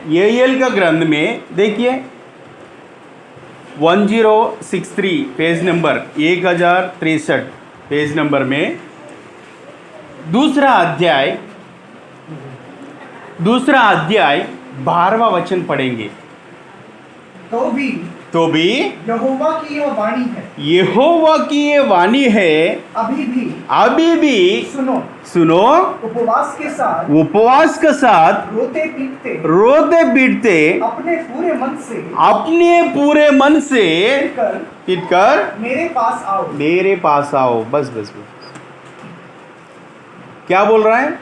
AL का ग्रंथ में देखिए 1063 पेज नंबर 1063 पेज नंबर में दूसरा अध्याय 12वां वचन पढ़ेंगे। तो भी यहोवा की यह वाणी है, यहोवा की ये वाणी है, अभी भी सुनो उपवास के साथ रोते पीटते अपने पूरे मन से पिटकर मेरे पास आओ। बस क्या बोल रहा है?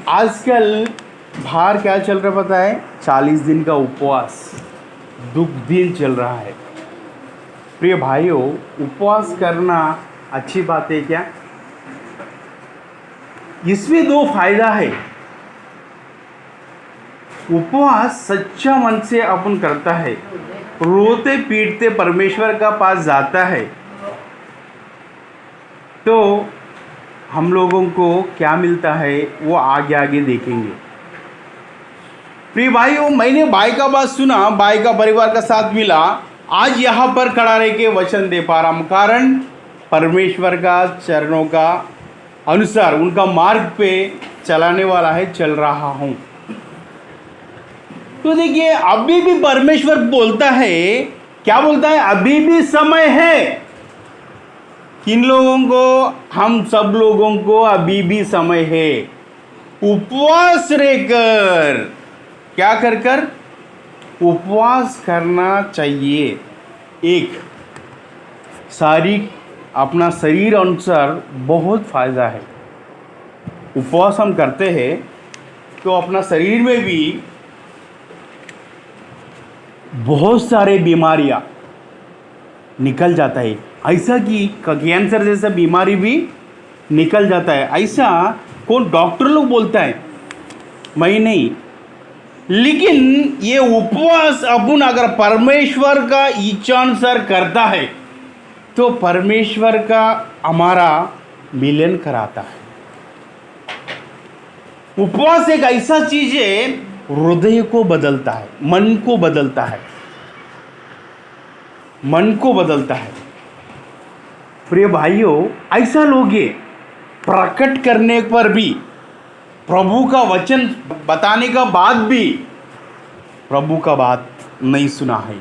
आजकल बाहर क्या चल रहा पता है? 40 दिन का उपवास दुख दिन चल रहा है। प्रिय भाइयों, उपवास करना अच्छी बात है क्या? इसमें 2 फायदा है। उपवास सच्चा मन से अपन करता है, रोते पीटते परमेश्वर का पास जाता है, तो हम लोगों को क्या मिलता है वो आगे आगे देखेंगे। प्रिय भाइयों, मैंने भाई का बात सुना, भाई का परिवार का साथ मिला, आज यहाँ पर खड़ा रह के वचन दे पा रहा हूँ, कारण परमेश्वर का चरणों का अनुसार उनका मार्ग पे चलाने वाला है, चल रहा हूँ। तो देखिए, अभी भी परमेश्वर बोलता है, क्या बोलता है? अभी भी समय है। किन लोगों को? हम सब लोगों को अभी भी समय है। उपवास रहकर, क्या कर उपवास करना चाहिए। एक शारीरिक अपना शरीर अनुसार बहुत फायदा है। उपवास हम करते हैं तो अपना शरीर में भी बहुत सारे बीमारियां निकल जाता है। ऐसा कि कैंसर जैसा बीमारी भी निकल जाता है। ऐसा कौन डॉक्टर लोग बोलता है, मैं नहीं। लेकिन ये उपवास अपन अगर परमेश्वर का इच्छानुसार करता है तो परमेश्वर का हमारा मिलन कराता है। उपवास एक ऐसा चीज है, हृदय को बदलता है, मन को बदलता है, मन को बदलता है। प्रिय भाइयों, ऐसा लोग ये प्रकट करने पर भी, प्रभु का वचन बताने का बाद भी प्रभु का बात नहीं सुना है,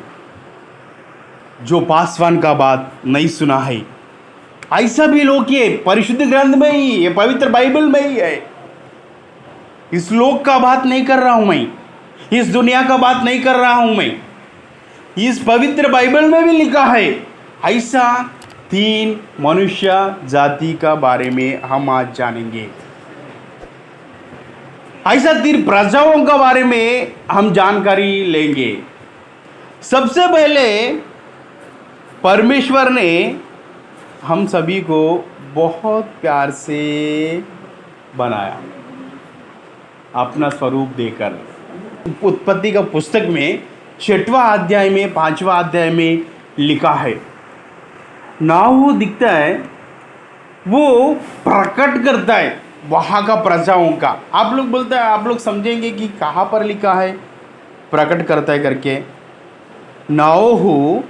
जो पासवान का बात नहीं सुना है। ऐसा भी लोग ये परिशुद्ध ग्रंथ में ही, ये पवित्र बाइबल में ही है। इस लोक का बात नहीं कर रहा हूं मैं, इस दुनिया का बात नहीं कर रहा हूं मैं, इस पवित्र बाइबल में भी लिखा है। ऐसा 3 मनुष्य जाति का बारे में हम आज जानेंगे। ऐसा 3 प्रजाओं का बारे में हम जानकारी लेंगे। सबसे पहले परमेश्वर ने हम सभी को बहुत प्यार से बनाया, अपना स्वरूप देकर। उत्पत्ति का पुस्तक में 6वां अध्याय में 5वां अध्याय में लिखा है, नाहू दिखता है, वो प्रकट करता है वहाँ का प्रजाओं का। आप लोग बोलते हैं, आप लोग समझेंगे कि कहाँ पर लिखा है प्रकट करता है करके। नाहू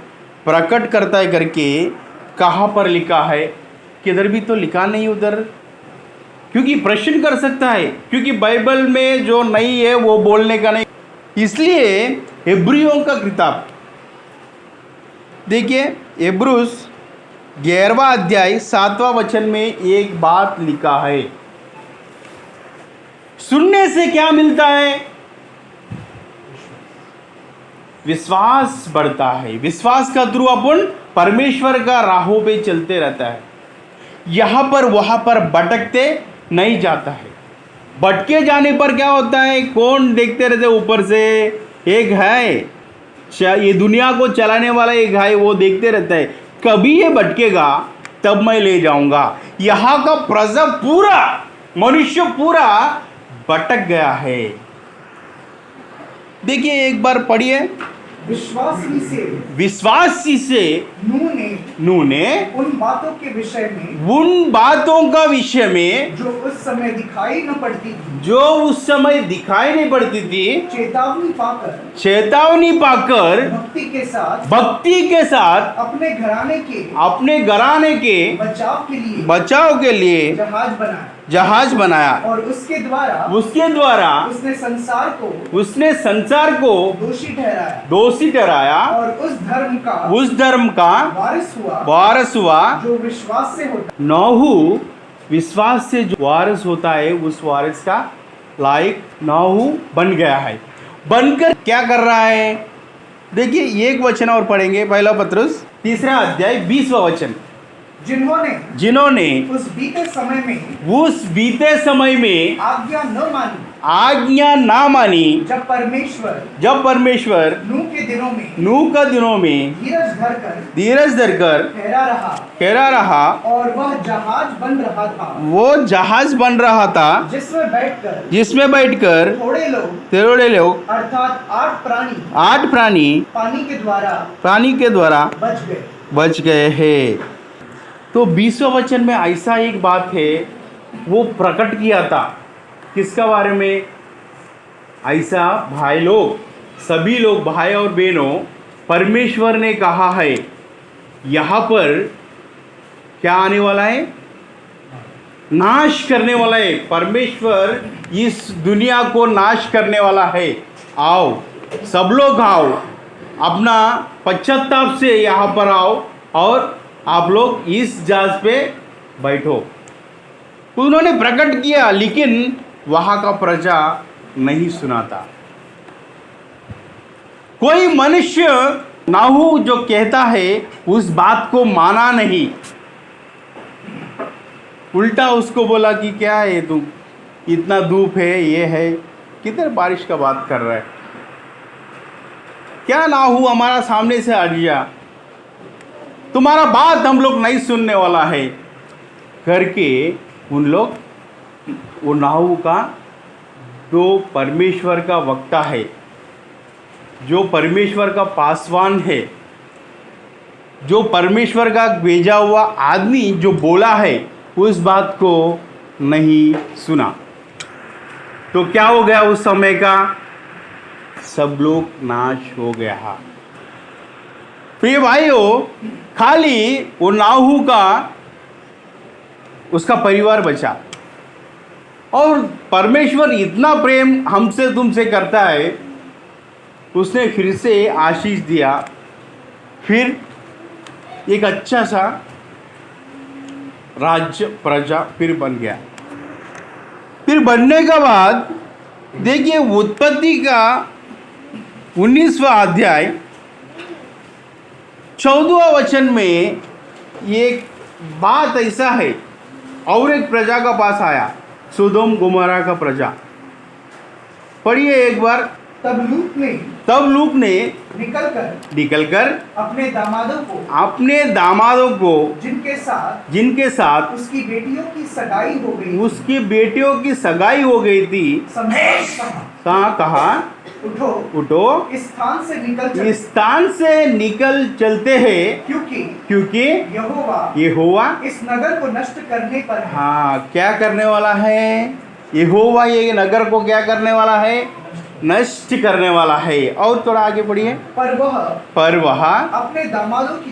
प्रकट करता है करके कहाँ पर लिखा है? किधर भी तो लिखा नहीं उधर, क्योंकि प्रश्न कर सकता है, क्योंकि बाइबल में जो नहीं है वो बोलने का नहीं। इसलिए इब्रियों का किताब देखिए, इब्रूस 11वां अध्याय 7वां वचन में एक बात लिखा है, सुनने से क्या मिलता है? विश्वास बढ़ता है। विश्वास का थ्रू अपन परमेश्वर का राहों पे चलते रहता है, यहां पर वहां पर भटकते नहीं जाता है। भटके जाने पर क्या होता है? कौन देखते रहते ऊपर से? एक है, ये दुनिया को चलाने वाला एक है, वो देखते रहता है, कभी ये भटकेगा तब मैं ले जाऊंगा। यहां का प्रजा पूरा, मनुष्य पूरा भटक गया है। देखिए एक बार पढ़िए, विश्वास ही से नूह ने नूह ने उन बातों के विषय में उन बातों का विषय में जो उस समय दिखाई न पड़ती थी, जो उस समय दिखाई नहीं पड़ती थी, चेतावनी पाकर चेतावनी पाकर भक्ति के साथ अपने घराने के बचाव के लिए जहाज बनाया और उसके द्वारा उसने संसार को दोषी ठहराया और उस धर्म का वारिस हुआ जो विश्वास से होता नूह विश्वास से जो वारिस होता है, उस वारिस का लायक नूह बन गया है। बनकर क्या कर रहा है? देखिए एक वचन और पढ़ेंगे, पहला पत्रुस 3 अध्याय 20वां वचन। जिन्होंने उस बीते समय में आज्ञा ना मानी जब परमेश्वर नूह का दिनों में धीरज धरकर ठहरा रहा और वह जहाज बन रहा था जिसमें बैठकर थोड़े लोग अर्थात 8 प्राणी पानी के द्वारा बच गए हैं। तो 20वां वचन में ऐसा एक बात है, वो प्रकट किया था किसका बारे में? ऐसा भाई लोग, सभी लोग भाई और बहनों, परमेश्वर ने कहा है यहाँ पर क्या आने वाला है? नाश करने वाला है। परमेश्वर इस दुनिया को नाश करने वाला है। आओ सब लोग आओ, अपना पश्चाताप से यहाँ पर आओ और आप लोग इस जहाज पे बैठो। उन्होंने प्रकट किया, लेकिन वहाँ का प्रजा नहीं सुना था। कोई मनुष्य नूह जो कहता है उस बात को माना नहीं, उल्टा उसको बोला कि क्या है तू, इतना धूप है, ये है, किधर बारिश का बात कर रहा है, क्या नूह हमारा सामने से हट जा, तुम्हारा बात हम लोग नहीं सुनने वाला है करके उन लोग, वो नूह का जो परमेश्वर का वक्ता है, जो परमेश्वर का पासवान है, जो परमेश्वर का भेजा हुआ आदमी जो बोला है, उस बात को नहीं सुना। तो क्या हो गया उस समय का? सब लोग नाश हो गया। प्रिय भाइयों, खाली वो नूह का उसका परिवार बचा। और परमेश्वर इतना प्रेम हमसे तुमसे करता है, उसने फिर से आशीष दिया, फिर एक अच्छा सा राज्य प्रजा फिर बन गया। फिर बनने के बाद देखिए उत्पत्ति का 19वां अध्याय 14वां वचन में एक बात ऐसा है, और एक प्रजा का पास आया, सोदोम गोमोरा का प्रजा। पढ़िए एक बार। तब लूत ने निकलकर अपने दामादों को जिनके साथ उसकी बेटियों की सगाई हो गई थी कहा उठो इस स्थान से निकल चलते हैं, क्योंकि यहोवा इस नगर को नष्ट करने पर है। हाँ, क्या करने वाला है? यहोवा ये नगर को क्या करने वाला है? नष्ट करने वाला है। और थोड़ा आगे बढ़िए। पर वह अपने दामादों की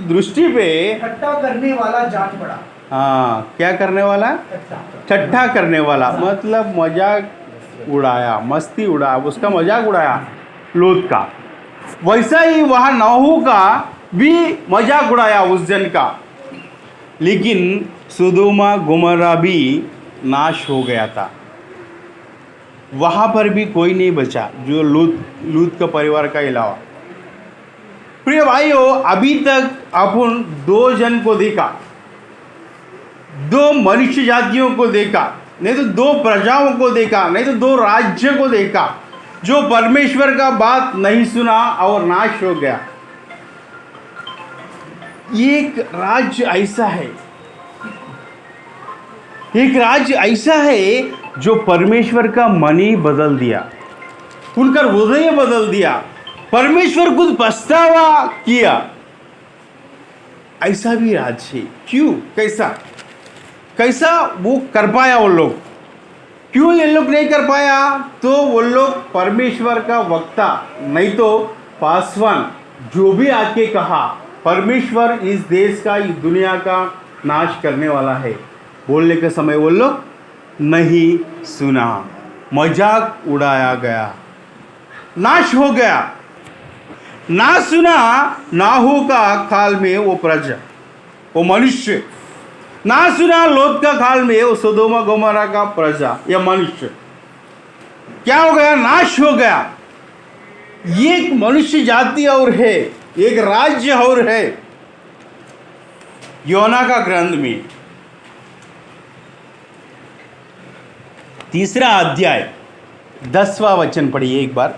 दृष्टि पे ठट्ठा करने वाला जान पड़ा। हाँ, क्या करने वाला? ठट्ठा करने वाला, मतलब मजाक उड़ाया, मस्ती उड़ाया, उसका मजाक उड़ाया लूत का। वैसा ही वह नूह का भी मजाक उड़ाया उस जन का। लेकिन सोदोम गोमोरा भी नाश हो गया था, वहाँ पर भी कोई नहीं बचा जो लूत का परिवार का अलावा। प्रिय भाइयों, अभी तक अपन 2 जन को देखा, 2 मनुष्य जातियों को देखा, नहीं तो 2 प्रजाओं को देखा, नहीं तो 2 राज्य को देखा जो परमेश्वर का बात नहीं सुना और नाश हो गया। एक राज्य ऐसा है जो परमेश्वर का मन ही बदल दिया, उनका हृदय बदल दिया। परमेश्वर खुद पछतावा किया। ऐसा भी राज है। क्यों? कैसा कैसा वो कर पाया वो लोग? क्यों ये लोग नहीं कर पाया? तो वो लोग परमेश्वर का वक्ता नहीं तो पासवान जो भी आके कहा परमेश्वर इस देश का, इस दुनिया का नाश करने वाला है, बोलने के समय वो लोग नहीं सुना, मजाक उड़ाया गया, नाश हो गया। ना सुना नाहू का काल में वो प्रजा, वो मनुष्य, ना सुना लोत का काल में वो सोदोमा गोमोरा का प्रजा या मनुष्य, क्या हो गया? नाश हो गया। ये एक मनुष्य जाति और है, एक राज्य और है। योना का ग्रंथ में 3 अध्याय 10वां वचन पढ़िए एक बार।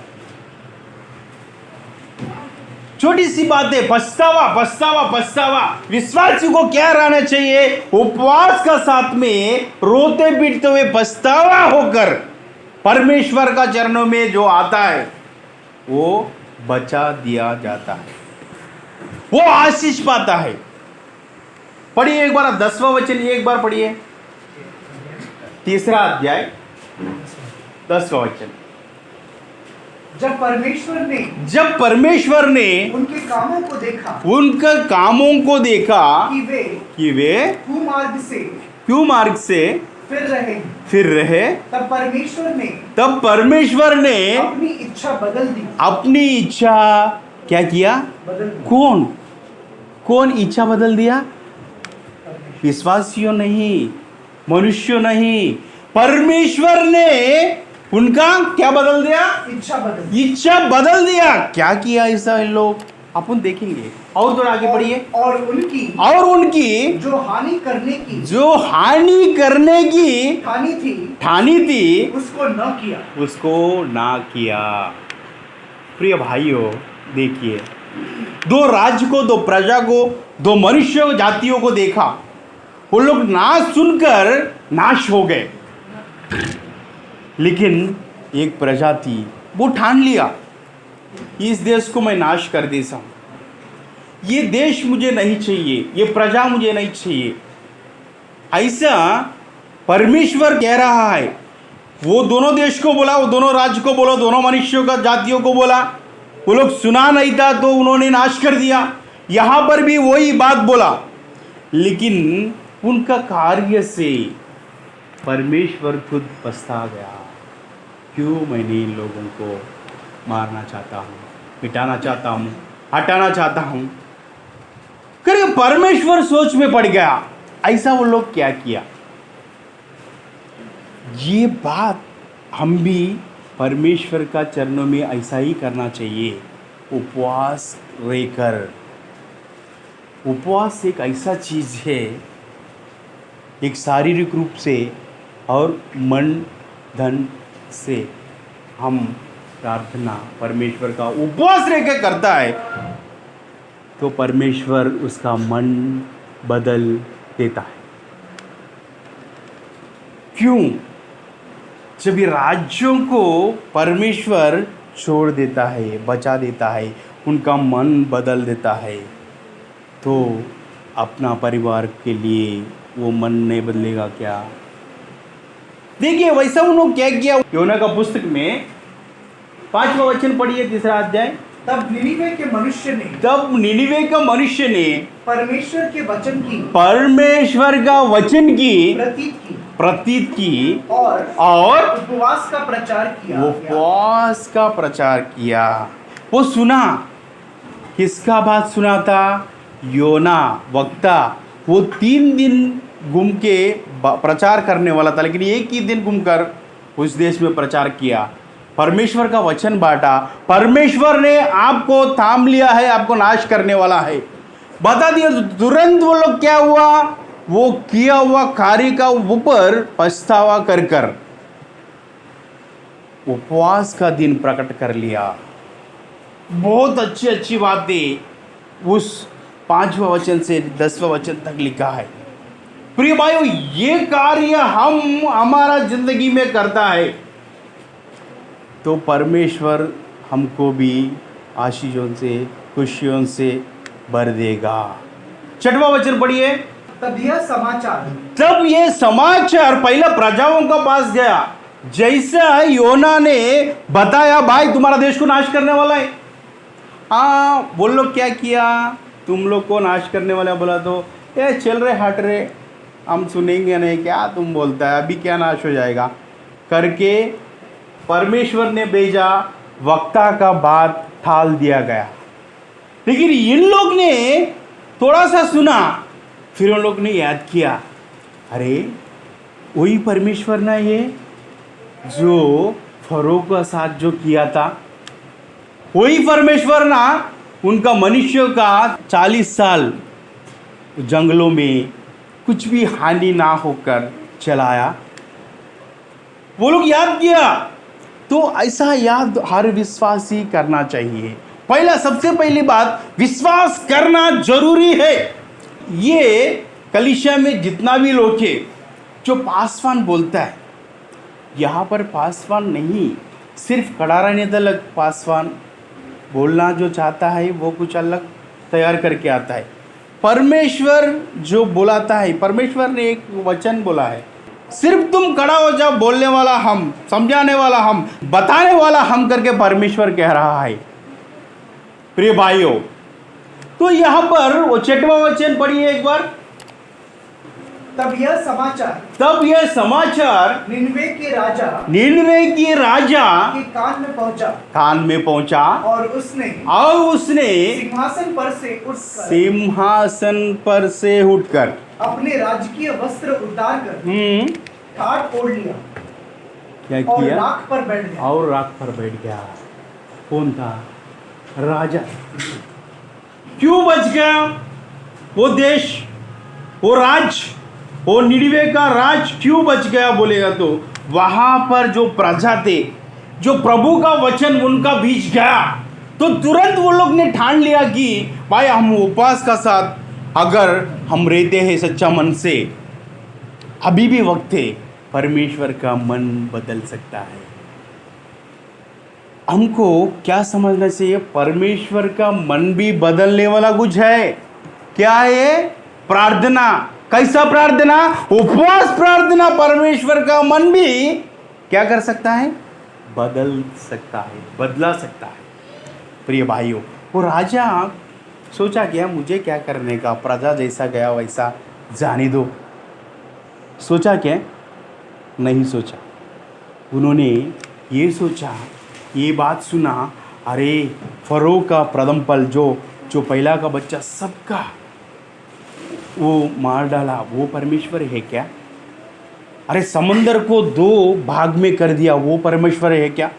छोटी सी बात है, पछतावा पछतावा पछतावा। विश्वासी को क्या रहना चाहिए? उपवास का साथ में रोते पीटते हुए पछतावा होकर परमेश्वर का चरणों में जो आता है वो बचा दिया जाता है, वो आशीष पाता है। पढ़िए एक बार 10वां वचन, एक बार पढ़िए। 3 अध्याय 10वां वचन। जब परमेश्वर ने उनके कामों को देखा, उनका कामों को देखा कि वे क्यों मार्ग से फिर रहे, तब परमेश्वर ने अपनी इच्छा बदल दी। अपनी इच्छा क्या किया? कौन इच्छा बदल दिया? विश्वासियों नहीं, मनुष्यों नहीं, परमेश्वर ने उनका क्या बदल दिया? इच्छा बदल दिया। क्या किया ऐसा इन लोग? अपन देखेंगे। और थोड़ा आगे पढ़िए। और उनकी जो हानि करने की ठानी थी उसको ना किया। प्रिय भाइयों, देखिए, 2 राज्य को, 2 प्रजा को, 2 मनुष्य जातियों को देखा। वो लोग ना सुनकर नाश हो गए। लेकिन एक प्रजा थी, वो ठान लिया इस देश को मैं नाश कर देता हूं, ये देश मुझे नहीं चाहिए, ये प्रजा मुझे नहीं चाहिए। ऐसा परमेश्वर कह रहा है। वो दोनों देश को बोला, वो दोनों राज्य को बोला, दोनों मनुष्यों का जातियों को बोला, वो लोग सुना नहीं था तो उन्होंने नाश कर दिया। यहां पर भी वही बात बोला, लेकिन उनका कार्य से परमेश्वर खुद पछता गया। क्यों मैंने इन लोगों को मारना चाहता हूँ, मिटाना चाहता हूँ, हटाना चाहता हूँ करके परमेश्वर सोच में पड़ गया। ऐसा वो लोग क्या किया? ये बात हम भी परमेश्वर का चरणों में ऐसा ही करना चाहिए। उपवास रहकर, उपवास एक ऐसा चीज़ है, एक शारीरिक रूप से और मन धन से हम प्रार्थना परमेश्वर का उपवास रहकर करता है तो परमेश्वर उसका मन बदल देता है। क्यों? जब ये राज्यों को परमेश्वर छोड़ देता है, बचा देता है, उनका मन बदल देता है, तो अपना परिवार के लिए वो मन नहीं बदलेगा क्या? देखिए वैसा उन्होंने क्या किया। योना का पुस्तक में 5वां वचन पढ़िए, 3 अध्याय। तब निनिवे के मनुष्य ने परमेश्वर का वचन की प्रतीत की और उपवास का प्रचार किया। वो सुना, किसका बात सुना था? योना वक्ता। वो 3 दिन घूम के प्रचार करने वाला था, लेकिन एक ही दिन घूमकर उस देश में प्रचार किया, परमेश्वर का वचन बांटा। परमेश्वर ने आपको थाम लिया है, आपको नाश करने वाला है, बता दिया। तुरंत वो लोग क्या हुआ? वो किया हुआ कार्य का ऊपर पछतावा कर कर उपवास का दिन प्रकट कर लिया। बहुत अच्छी बातें उस 5वां वचन से 10वां वचन तक लिखा है। प्रिय भाइयों, ये कार्य हम हमारा जिंदगी में करता है तो परमेश्वर हमको भी आशीषों से, खुशियों से भर देगा। 6वां वचन पढ़िए। तब यह समाचार तब ये समाचार पहले प्रजाओं का पास गया, जैसा योना ने बताया, भाई तुम्हारा देश को नाश करने वाला है। हाँ, वो लोग क्या किया, तुम लोग को नाश करने वाला बोला तो ये चल रहे हट रहे, हम सुनेंगे नहीं, क्या तुम बोलता है, अभी क्या नाश हो जाएगा करके परमेश्वर ने भेजा, वक्ता का बात टाल दिया गया। लेकिन इन लोग ने थोड़ा सा सुना, फिर उन लोग ने याद किया, अरे वही परमेश्वर ना ये जो फरो का साथ जो किया था, वही परमेश्वर ना उनका मनुष्यों का 40 साल जंगलों में कुछ भी हानि ना होकर चलाया। वो लोग याद किया। तो ऐसा याद हर विश्वासी करना चाहिए। पहला, सबसे पहली बात, विश्वास करना जरूरी है। ये कलीसिया में जितना भी लोग है जो पासवान बोलता है, यहाँ पर पासवान नहीं, सिर्फ कड़ारा नेता अलग, पासवान बोलना जो चाहता है वो कुछ अलग तैयार करके आता है। परमेश्वर जो बुलाता है, परमेश्वर ने एक वचन बोला है, सिर्फ तुम खड़ा हो जाओ, बोलने वाला हम, समझाने वाला हम, बताने वाला हम करके परमेश्वर कह रहा है। प्रिय भाइयों, तो यहाँ पर वो 6वां वचन पढ़िए एक बार। तब यह समाचार तब यह समाचार निनवे के राजा के कान में पहुंचा और उसने सिंहासन पर से उठकर अपने राजकीय वस्त्र उतार कर ठाट ओढ़ लिया, क्या और किया, राख पर बैठ गया। कौन था? राजा। क्यों बच गया वो देश, वो राज, वो निनिवे का राज क्यों बच गया बोलेगा तो वहां पर जो प्रजा थे, जो प्रभु का वचन उनका बीच गया, तो तुरंत वो लोग ने ठान लिया कि भाई हम उपवास का साथ अगर हम रहते हैं सच्चा मन से, अभी भी वक्त है, परमेश्वर का मन बदल सकता है। हमको क्या समझना चाहिए, परमेश्वर का मन भी बदलने वाला कुछ है। क्या है? प्रार्थना। कैसा प्रार्थना? उपवास प्रार्थना। परमेश्वर का मन भी क्या कर सकता है? बदल सकता है, बदला सकता है। प्रिय भाइयों, वो राजा सोचा क्या, मुझे क्या करने का, प्रजा जैसा गया वैसा जाने दो। सोचा क्या? नहीं सोचा। उन्होंने ये सोचा, ये बात सुना, अरे फरो का प्रथम फल जो पहला का बच्चा सबका वो मार डाला, वो परमेश्वर है क्या? अरे समंदर को 2 भाग में कर दिया, वो परमेश्वर है क्या?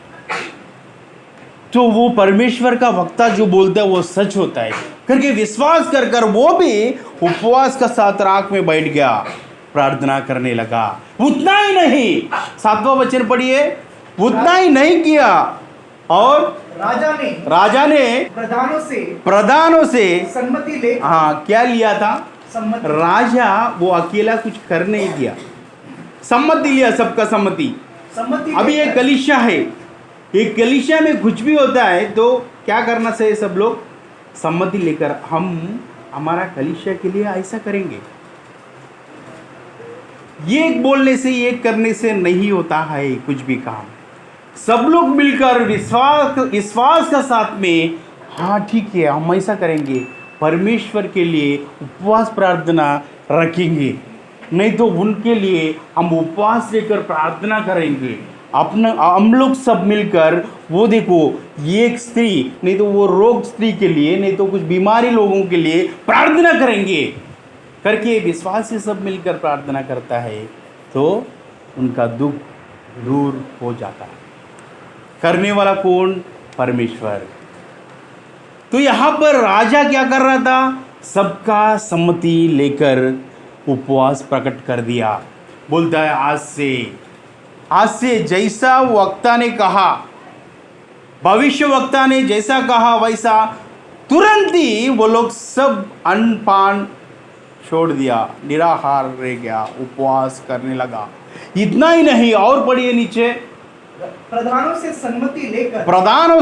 तो वो परमेश्वर का वक्ता जो बोलता है वो सच होता है करके विश्वास कर कर वो भी उपवास का साथ राख में बैठ गया, प्रार्थना करने लगा। उतना ही नहीं, 7वां वचन पढ़िए, उतना ही नहीं किया, और राजा ने प्रधानों से सम्मति ले, हाँ, क्या लिया था? राजा वो अकेला कुछ कर नहीं दिया, सम्मति लिया, सबका सम्मति। अभी एक कलीसिया है, एक कलीसिया में कुछ भी होता है तो क्या करना चाहिए? सब लोग सम्मति लेकर हम हमारा कलीसिया के लिए ऐसा करेंगे। ये बोलने से, ये करने से नहीं होता है कुछ भी काम। सब लोग मिलकर विश्वास का साथ में, हाँ ठीक है हम ऐसा करेंगे, परमेश्वर के लिए उपवास प्रार्थना रखेंगे। नहीं तो उनके लिए हम उपवास लेकर प्रार्थना करेंगे। अपना हम लोग सब मिलकर, वो देखो एक स्त्री, नहीं तो वो रोग स्त्री के लिए, नहीं तो कुछ बीमारी लोगों के लिए प्रार्थना करेंगे करके विश्वासी सब मिलकर प्रार्थना करता है तो उनका दुख दूर हो जाता है। करने वाला कौन? परमेश्वर। तो यहाँ पर राजा क्या कर रहा था? सबका सम्मति लेकर उपवास प्रकट कर दिया। बोलता है आज से जैसा वक्ता ने कहा, भविष्य वक्ता ने जैसा कहा वैसा, तुरंत ही वो लोग सब अन्न पान छोड़ दिया, निराहार रह गया, उपवास करने लगा। इतना ही नहीं, और पढ़िए नीचे, प्रधानों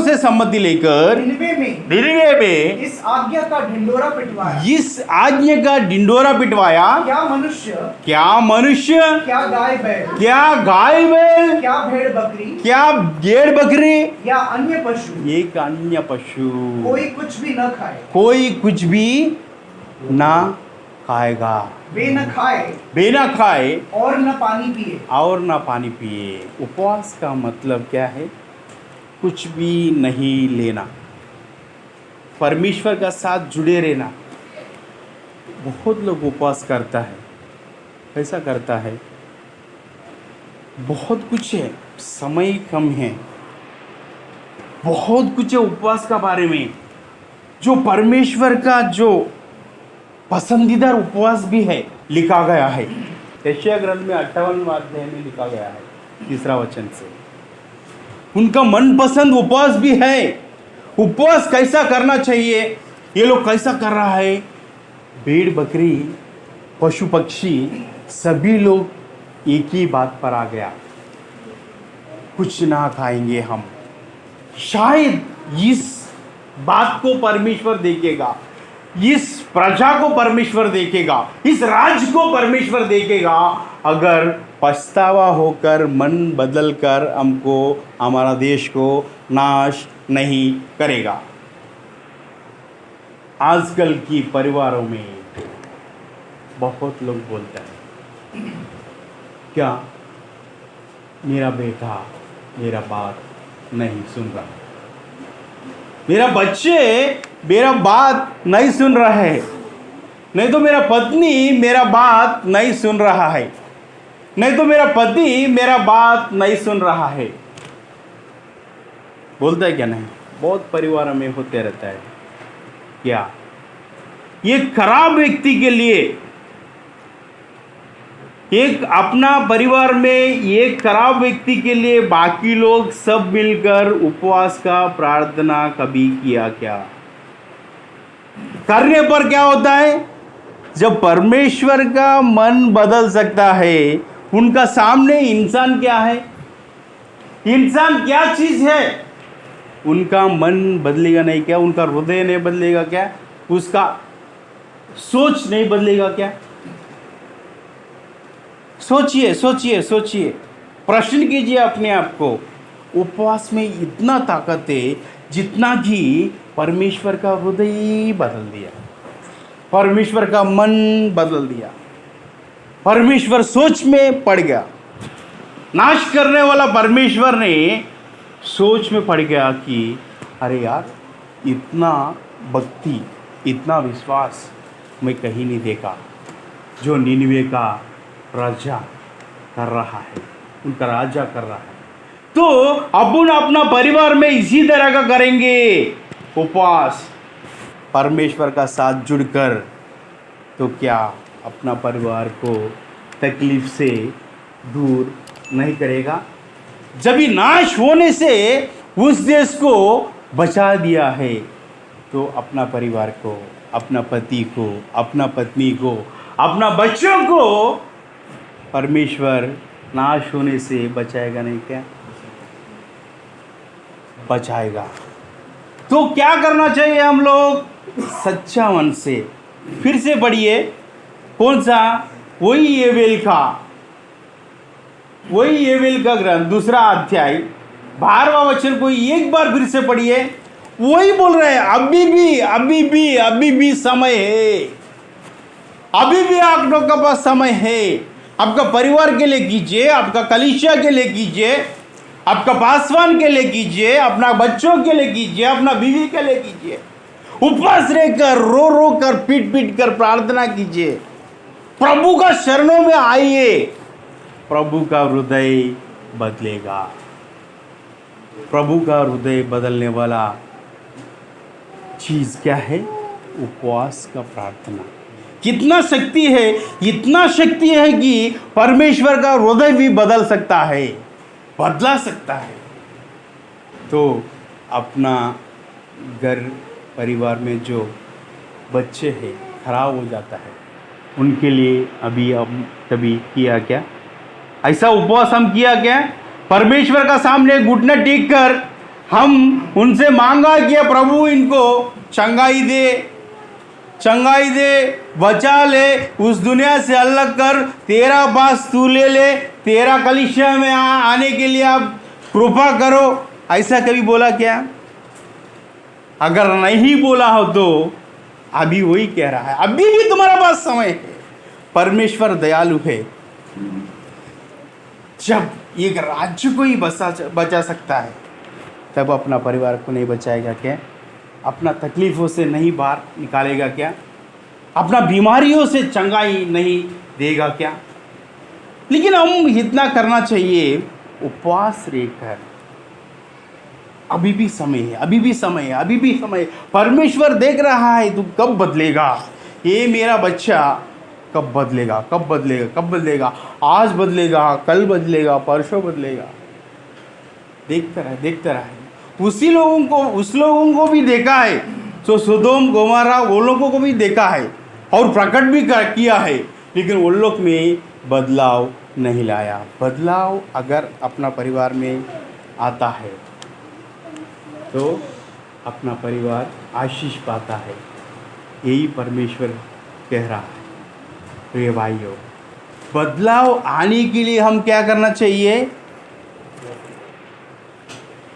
से सम्मति लेकर निनिवे में इस आज्ञा का ढिंडोरा पिटवाया। क्या मनुष्य, क्या क्या गाय बैल, क्या भेड़ बकरी, या अन्य पशु, कोई कुछ भी न खाएगा। वे न खाए और न पानी पिए। उपवास का मतलब क्या है? कुछ भी नहीं लेना, परमेश्वर का साथ जुड़े रहना। बहुत लोग उपवास करता है, ऐसा करता है, बहुत कुछ है, समय कम है, बहुत कुछ है उपवास का बारे में, जो परमेश्वर का जो पसंदीदा उपवास भी है, लिखा गया है। यशायाह ग्रंथ में 58वां अध्याय में लिखा गया है 3 वचन से। उनका मनपसंद उपवास भी है। उपवास कैसा करना चाहिए, ये लोग कैसा कर रहा है? भेड़ बकरी, पशु पक्षी, सभी लोग एक ही बात पर आ गया, कुछ ना खाएंगे हम। शायद इस बात को परमेश्वर देखेगा, इस प्रजा को परमेश्वर देखेगा, इस राज्य को परमेश्वर देखेगा, अगर पछतावा होकर मन बदल कर हमको, हमारा देश को नाश नहीं करेगा। आजकल की परिवारों में बहुत लोग बोलते हैं, क्या मेरा बेटा मेरा बात नहीं सुन रहा, मेरा बच्चे मेरा बात नहीं सुन रहा है, नहीं तो मेरा पत्नी मेरा बात नहीं सुन रहा है, नहीं तो मेरा पति मेरा बात नहीं सुन रहा है। बोलता है क्या? नहीं, बहुत परिवारों में होते रहता है। क्या ये खराब व्यक्ति के लिए, एक अपना परिवार में एक खराब व्यक्ति के लिए बाकी लोग सब मिलकर उपवास का प्रार्थना कभी किया क्या? करने पर क्या होता है? जब परमेश्वर का मन बदल सकता है, उनका सामने इंसान क्या है, इंसान क्या चीज है, उनका मन बदलेगा नहीं क्या? उनका हृदय नहीं बदलेगा क्या? उसका सोच नहीं बदलेगा क्या? सोचिए, प्रश्न कीजिए अपने आप को। उपवास में इतना ताकत है जितना कि परमेश्वर का हृदय बदल दिया, परमेश्वर का मन बदल दिया, परमेश्वर सोच में पड़ गया। नाश करने वाला परमेश्वर ने सोच में पड़ गया कि अरे यार, इतना भक्ति, इतना विश्वास मैं कहीं नहीं देखा जो निनिवे का राजा कर रहा है, उनका राजा कर रहा है। तो अपन अपना परिवार में इसी तरह का करेंगे उपवास, परमेश्वर का साथ जुड़कर, तो क्या अपना परिवार को तकलीफ से दूर नहीं करेगा? जब ही नाश होने से उस देश को बचा दिया है, तो अपना परिवार को, अपना पति को, अपना पत्नी को, अपना बच्चों को परमेश्वर नाश होने से बचाएगा नहीं क्या? बचाएगा। तो क्या करना चाहिए हम लोग? सच्चा मन से, फिर से पढ़िए, कौन सा? वही एवेल का ग्रंथ 2 अध्याय 12वां वचन को एक बार फिर से पढ़िए। वही बोल रहे हैं, अभी भी समय है, अभी भी आप लोग के पास समय है। आपका परिवार के लिए कीजिए, आपका कलीसिया के लिए कीजिए, आपका पासवान के लिए कीजिए, अपना बच्चों के लिए कीजिए, अपना बीवी के लिए कीजिए। उपवास रहकर, रो कर, पीट कर प्रार्थना कीजिए। प्रभु का शरणों में आइए, प्रभु का हृदय बदलेगा। प्रभु का हृदय बदलने वाला चीज क्या है? उपवास का प्रार्थना। कितना शक्ति है, इतना शक्ति है कि परमेश्वर का हृदय भी बदल सकता है, बदला सकता है। तो अपना घर परिवार में जो बच्चे हैं खराब हो जाता है, उनके लिए अभी हम कभी किया क्या? ऐसा उपवास हम किया क्या? परमेश्वर का सामने घुटना टेक कर हम उनसे मांगा कि प्रभु इनको चंगाई दे, बचा ले, उस दुनिया से अलग कर, तेरा पास तू ले ले, तेरा कलीसिया में आने के लिए आप कृपा करो। ऐसा कभी बोला क्या? अगर नहीं बोला हो तो अभी वही कह रहा है, अभी भी तुम्हारा पास समय है। परमेश्वर दयालु है। जब एक राज्य को ही बचा सकता है, तब अपना परिवार को नहीं बचाएगा क्या? अपना तकलीफों से नहीं बाहर निकालेगा क्या? अपना बीमारियों से चंगाई नहीं देगा क्या? लेकिन हम इतना करना चाहिए, उपवास रहकर। अभी भी समय है, अभी भी समय है, अभी भी समय है। परमेश्वर देख रहा है तू कब बदलेगा। ये मेरा बच्चा कब बदलेगा, कब बदलेगा, कब बदलेगा? आज बदलेगा, कल बदलेगा, परसों बदलेगा। देखता रहे। उस लोगों को भी देखा है, तो सोदोम गोमोरा वो लोगों को भी देखा है और प्रकट भी किया है, लेकिन उन लोग में बदलाव नहीं लाया। बदलाव अगर अपना परिवार में आता है तो अपना परिवार आशीष पाता है। यही परमेश्वर कह रहा है। प्रिय भाइयों, बदलाव आने के लिए हम क्या करना चाहिए?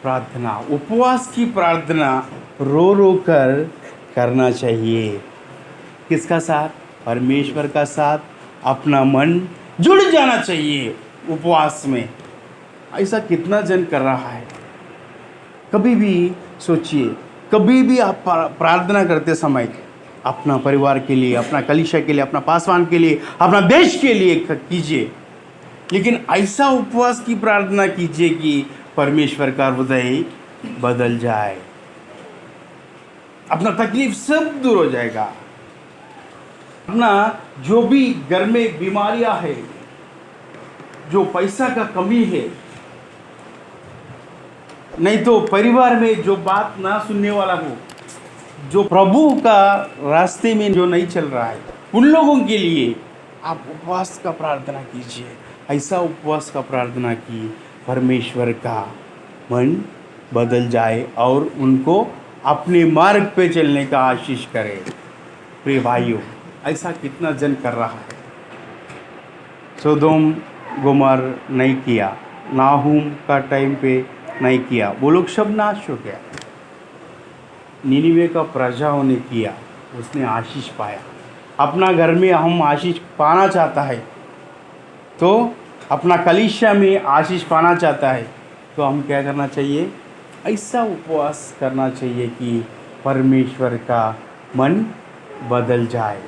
प्रार्थना, उपवास की प्रार्थना रो कर करना चाहिए। किसका साथ? परमेश्वर का साथ। अपना मन जुड़ जाना चाहिए उपवास में। ऐसा कितना जन कर रहा है? कभी भी सोचिए, कभी भी आप प्रार्थना करते समय अपना परिवार के लिए, अपना कलीसिया के लिए, अपना पासवान के लिए, अपना देश के लिए कीजिए। लेकिन ऐसा उपवास की प्रार्थना कीजिए कि परमेश्वर का हृदय बदल जाए, अपना तकलीफ सब दूर हो जाएगा। अपना जो भी घर में बीमारियां है, जो पैसा का कमी है, नहीं तो परिवार में जो बात ना सुनने वाला हो, जो प्रभु का रास्ते में जो नहीं चल रहा है, उन लोगों के लिए आप उपवास का प्रार्थना कीजिए। ऐसा उपवास का प्रार्थना की परमेश्वर का मन बदल जाए और उनको अपने मार्ग पे चलने का आशीष करे। प्रिय भाइयों, ऐसा कितना जन कर रहा है? सोदोम गोमोरा नहीं किया, नाहूम का टाइम पे नहीं किया, वो लोग सब नाश हो गया। निनिवे का प्रजाओं ने किया, उसने आशीष पाया। अपना घर में हम आशीष पाना चाहता है, तो अपना कलीसिया में आशीष पाना चाहता है, तो हम क्या करना चाहिए? ऐसा उपवास करना चाहिए कि परमेश्वर का मन बदल जाए।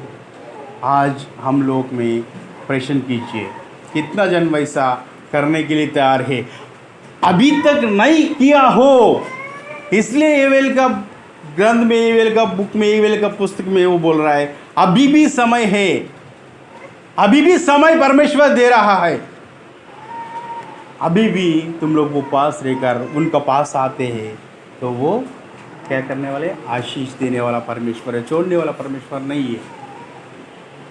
आज हम लोग में प्रश्न कीजिए, कितना जन वैसा करने के लिए तैयार है? अभी तक नहीं किया हो, इसलिए एवेल का ग्रंथ में, एवेल का बुक में, एवेल का पुस्तक में वो बोल रहा है अभी भी समय है, अभी भी समय परमेश्वर दे रहा है। अभी भी तुम लोग वो पास रहकर उनका पास आते हैं, तो वो क्या करने वाले? आशीष देने वाला परमेश्वर है, छोड़ने वाला परमेश्वर नहीं है।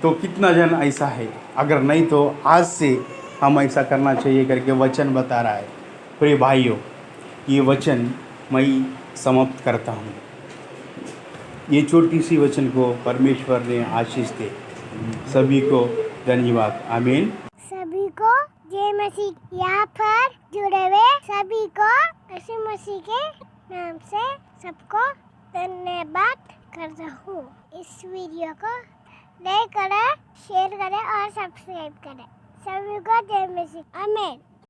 तो कितना जन ऐसा है? अगर नहीं तो आज से हम ऐसा करना चाहिए करके वचन बता रहा है। प्रिय भाइयों, ये वचन मैं समाप्त करता हूँ। ये छोटी सी वचन को परमेश्वर ने आशीष दे। सभी को धन्यवाद। आमीन। सभी को जय मसीह। यहाँ पर जुड़े हुए सभी को यीशु मसीह के नाम से सबको धन्यवाद करता हूँ। इस वीडियो को लाइक करें, शेयर करें और सब्सक्राइब करें। सभी को जय मसीह। आमीन।